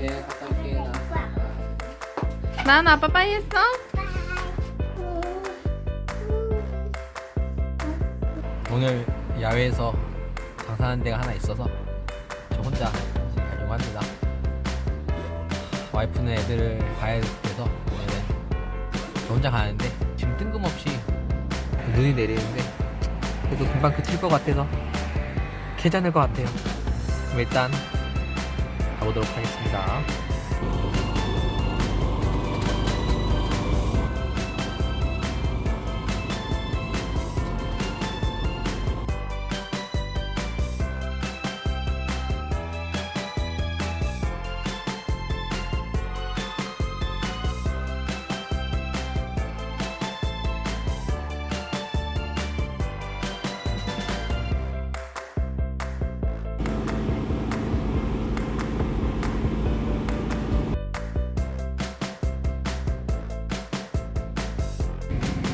예, 갔다 올게. 난 아빠 빠이 했어? 오늘 야외에서 장사하는 데가 하나 있어서 저 혼자 가려고 합니다. 와이프는 애들을 봐야 돼서 오늘은 저 혼자 가는데 지금 뜬금없이 눈이 내리는데 그래도 금방 그칠 것 같아서 괜찮을 것 같아요. 그럼 일단 가보도록 하겠습니다.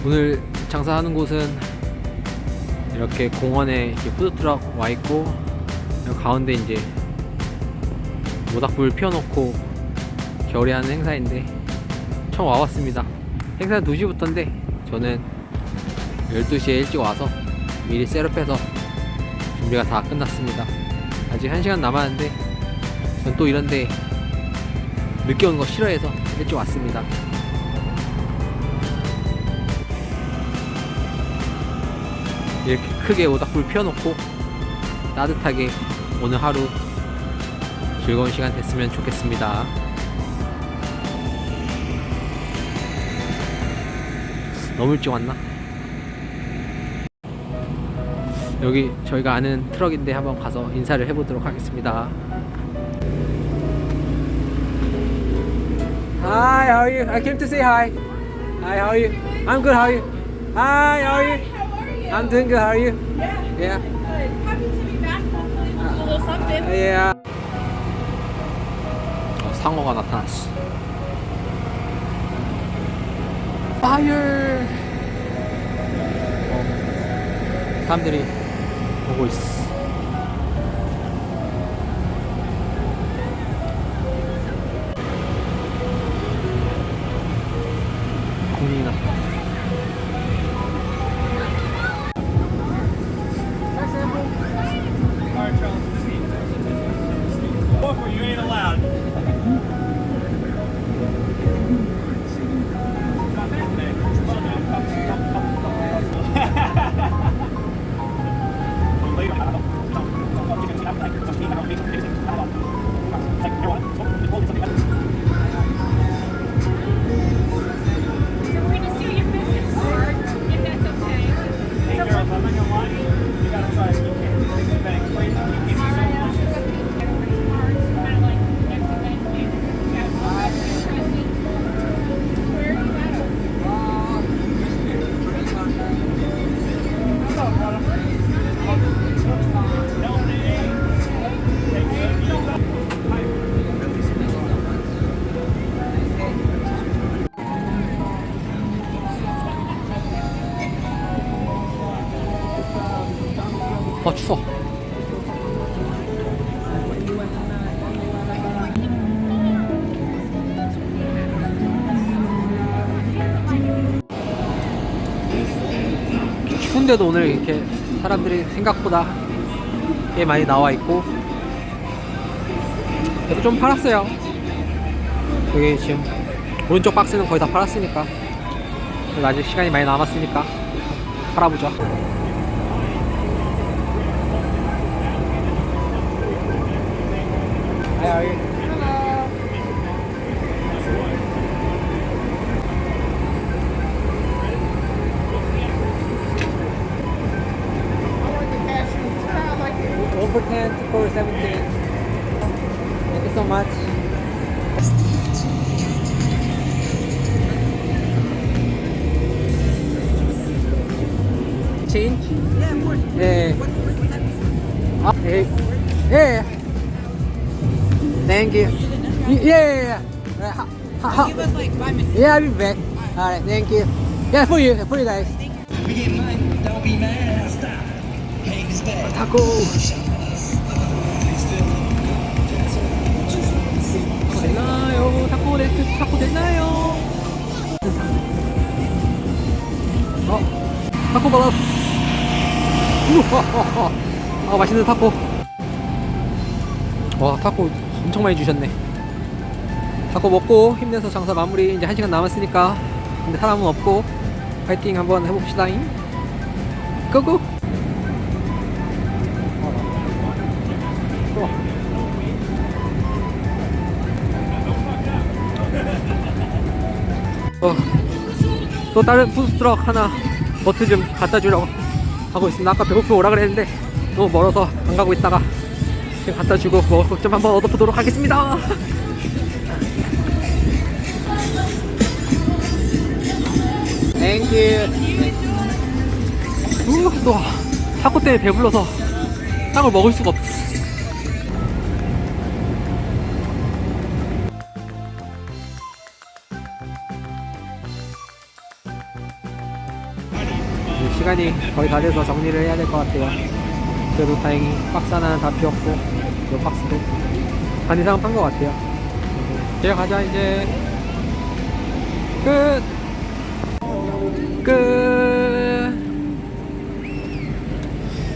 오늘 장사하는 곳은 이렇게 공원에 이렇게 푸드트럭 와 있고 가운데 이제 모닥불 피워놓고 겨울에 하는 행사인데 처음 와봤습니다. 행사는 2시부터인데 저는 12시에 일찍 와서 미리 셋업해서 준비가 다 끝났습니다. 아직 1시간 남았는데 전 또 이런데 늦게 오는 거 싫어해서 일찍 왔습니다. 이렇게 크게 모닥불 피워놓고 따뜻하게 오늘 하루 즐거운 시간 됐으면 좋겠습니다. 너무 일찍 왔나? 여기 저희가 아는 트럭인데 한번 가서 인사를 해보도록 하겠습니다. Hi, how are you? I came to say hi. Hi, how are you? I'm good, how are you? Hi, how are you? I'm doing good. How are you? Yeah. Yeah. Good. Happy to be back. Hopefully we'll do a little something. Yeah. 상어가 나타났어. Fire. 사람들이 보고 있어. 공이 났다. You ain't allowed. 추워. 추운데도 오늘 이렇게 사람들이 생각보다 꽤 많이 나와 있고 그래도 좀 팔았어요. 여기 지금 오른쪽 박스는 거의 다 팔았으니까 아직 시간이 많이 남았으니까 팔아보자. Hi, how are you? One for 10, two for 17. Thank you so much. Change? Yeah, of course. Yeah. Okay. Yeah. Thank you. Yeah. Give us like 5 minutes. Yeah, I'll be back. Alright, thank you. Yeah, for you guys. We get money, don't be mad, stop. Hate is bad. 타코. 타코 받았어. 우와, 아 맛있는 타코. 와 타코 엄청 많이 주셨네. 타코 먹고 힘내서 장사 마무리. 이제 1시간 남았으니까. 근데 사람은 없고 파이팅 한번 해봅시다잉. 고고. 또 다른 푸드트럭 하나 버트 좀 갖다 주려고 하고 있습니다. 아까 배고프고 오라 그랬는데 너무 멀어서 안 가고 있다가 지금 갖다 주고 먹을 것 좀 한번 얻어보도록 하겠습니다. 땡큐. 또 타코 때문에 배불러서 땅을 먹을 수가 없어. 시간이 거의 다 돼서 정리를 해야 될 것 같아요. 그래도 다행히 박스 하나는 다 비웠고 이 박스도 반 이상은 판 것 같아요. 제가 가자 이제 끝.